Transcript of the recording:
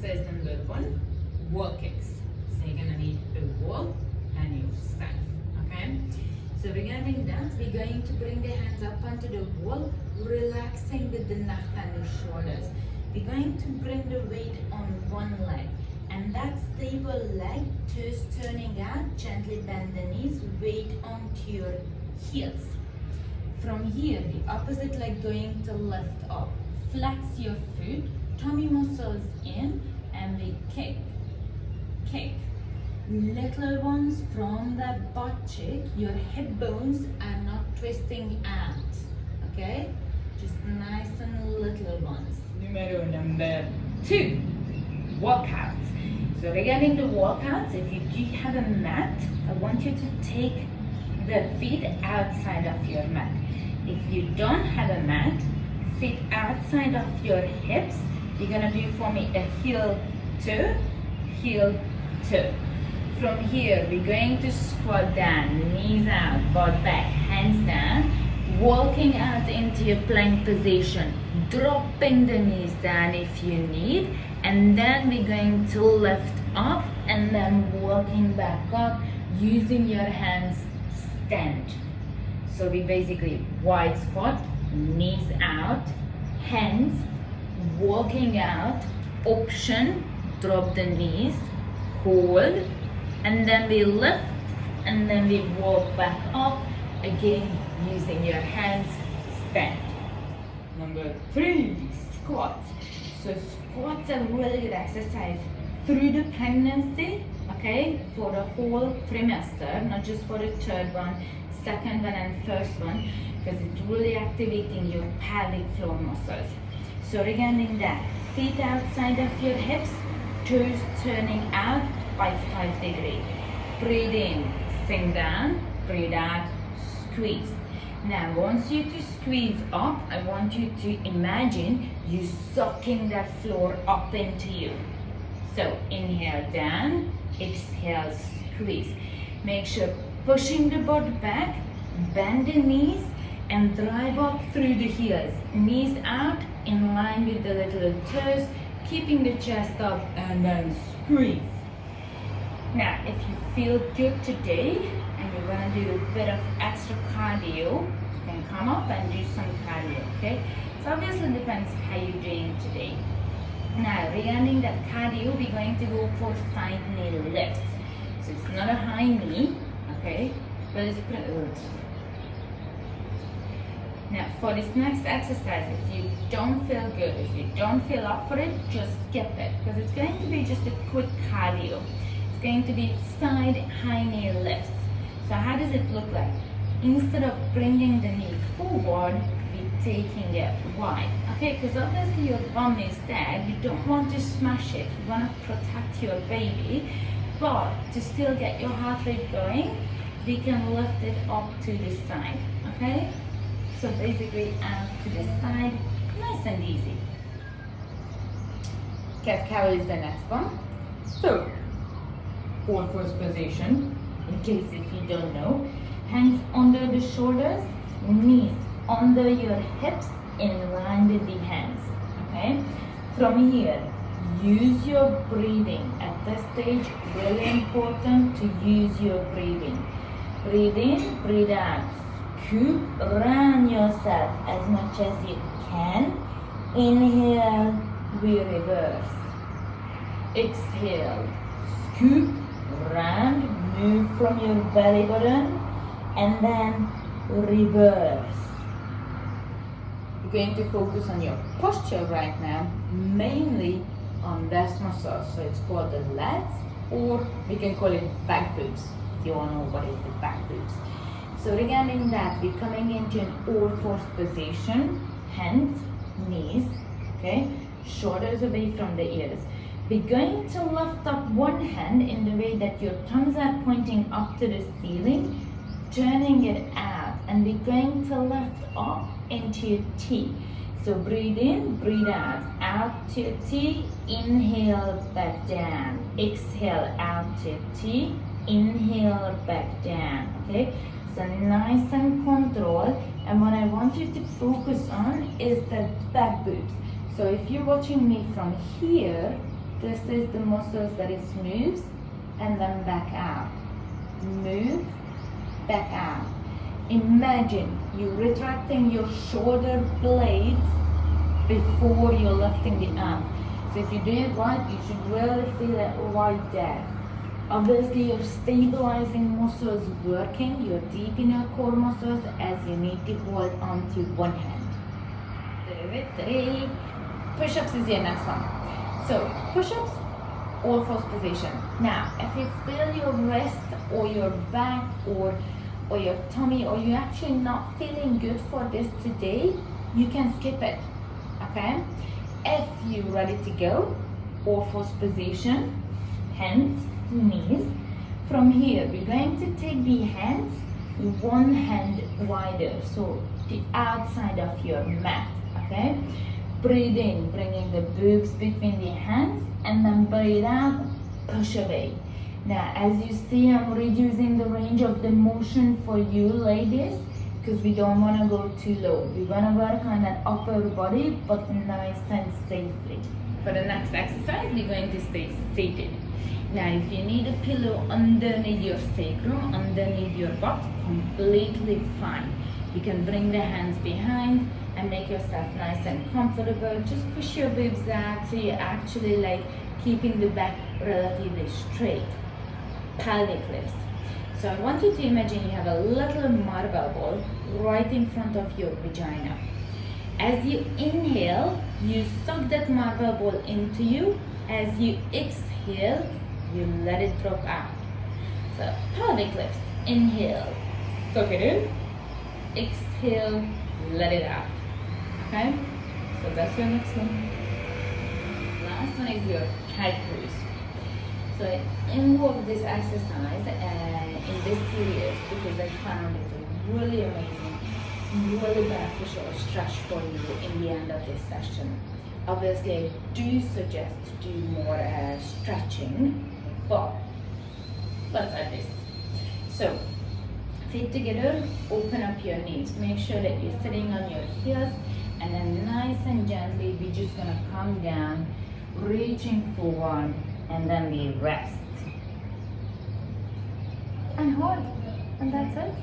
exercise number 1, wall kicks. So you're gonna need a wall and yourself. Okay? So regarding that, we're going to bring the hands up onto the wall, relaxing with the neck and the shoulders. We're going to bring the weight on one leg, and that stable leg, toes turning out, gently bend the knees, weight onto your heels. From here, the opposite leg going to lift up. Flex your foot, tummy muscles in, and we kick, kick. Little ones from the butt cheek, your hip bones are not twisting out, okay? Just nice and little ones. Number 2, walkouts. So regarding the walkouts, if you do have a mat, I want you to take the feet outside of your mat. If you don't have a mat, feet outside of your hips, you're gonna do for me a heel, toe. From here, we're going to squat down, knees out, butt back, hands down, walking out into your plank position, dropping the knees down if you need, and then we're going to lift up and then walking back up using your hands stand. So we basically wide squat, knees out, hands, walking out, option, drop the knees, hold, and then we lift, and then we walk back up, again using your hands, stand. Number 3, squats. So squats are really good exercise through the pregnancy, okay, for the whole trimester, not just for the third one, second one and first one, because it's really activating your pelvic floor muscles. So regarding that, feet outside of your hips, toes turning out by 5 degrees. Breathe in, sink down, breathe out, squeeze. Now, once you to squeeze up, I want you to imagine you sucking that floor up into you. So inhale down, exhale, squeeze. Make sure pushing the butt back, bend the knees, and drive up through the heels. Knees out, in line with the little toes, keeping the chest up, and then squeeze. Now, if you feel good today and you want to do a bit of extra cardio, you can come up and do some cardio, okay? So obviously depends how you're doing today. Now, regarding that cardio, we're going to go for side knee lifts. So it's not a high knee, okay? But it's pretty good. Now, for this next exercise, if you don't feel good, if you don't feel up for it, just skip it, because it's going to be just a quick cardio. It's going to be side high knee lifts. So how does it look like? Instead of bringing the knee forward, we're taking it wide. Okay, because obviously your bum is there, you don't want to smash it, you want to protect your baby, but to still get your heart rate going, we can lift it up to the side, okay? So basically out to the side, nice and easy. Cat cow is the next one. So, first position, in case if you don't know, hands under the shoulders, knees under your hips, in line with the hands, okay? From here, use your breathing. At this stage, really important to use your breathing. Breathe in, breathe out. Scoop around yourself as much as you can. Inhale, we reverse. Exhale, scoop round, move from your belly button, and then reverse. You're going to focus on your posture right now, mainly on this muscle. So it's called the lats, or we can call it back boobs, if you want to know what is the back boobs. So regarding that, we're coming into an all-fours position, hands, knees, okay, shoulders away from the ears. We're going to lift up one hand in the way that your thumbs are pointing up to the ceiling, turning it out, and we're going to lift up into your T. So breathe in, breathe out to your T, inhale back down, exhale out to your T, inhale back down, okay? So nice and controlled, and what I want you to focus on is the back boobs. So if you're watching me from here, This is the muscles that it moves and then back out. Move, back out. Imagine you retracting your shoulder blades before you're lifting the arm. So if you do it right, you should really feel it right there. Obviously, you're stabilizing muscles working. You're deep in your core muscles as you need to hold onto one hand. 3. Push-ups is your next one. So push-ups, all fours position. Now, if you feel your wrist or your back or your tummy, or you're actually not feeling good for this today, you can skip it. Okay? If you're ready to go, all fours position, hands, knees. From here, we're going to take the hands one hand wider, so the outside of your mat. Okay? Breathe in, bringing the boobs between the hands, and then breathe out, push away. Now, as you see, I'm reducing the range of the motion for you ladies because we don't want to go too low. We want to work on that upper body, but nice and safely. For the next exercise, we're going to stay seated. Now, if you need a pillow underneath your sacrum, underneath your butt, completely fine. You can bring the hands behind and make yourself nice and comfortable. Just push your boobs out so you're actually like keeping the back relatively straight. Pelvic lifts. So I want you to imagine you have a little marble ball right in front of your vagina. As you inhale, you suck that marble ball into you. As you exhale, you let it drop out. So pelvic lifts. Inhale, suck it in. Exhale, let it out. Okay? So that's your next one. Last one is your Childpose. So I involved this exercise in this series because I found it a really amazing, really beneficial stretch for you in the end of this session. Obviously, I do suggest to do more stretching, but let's add this. So, feet together, open up your knees. Make sure that you're sitting on your heels, and then nice and gently, we're just gonna come down, reaching forward, and then we rest. And hold, and that's it.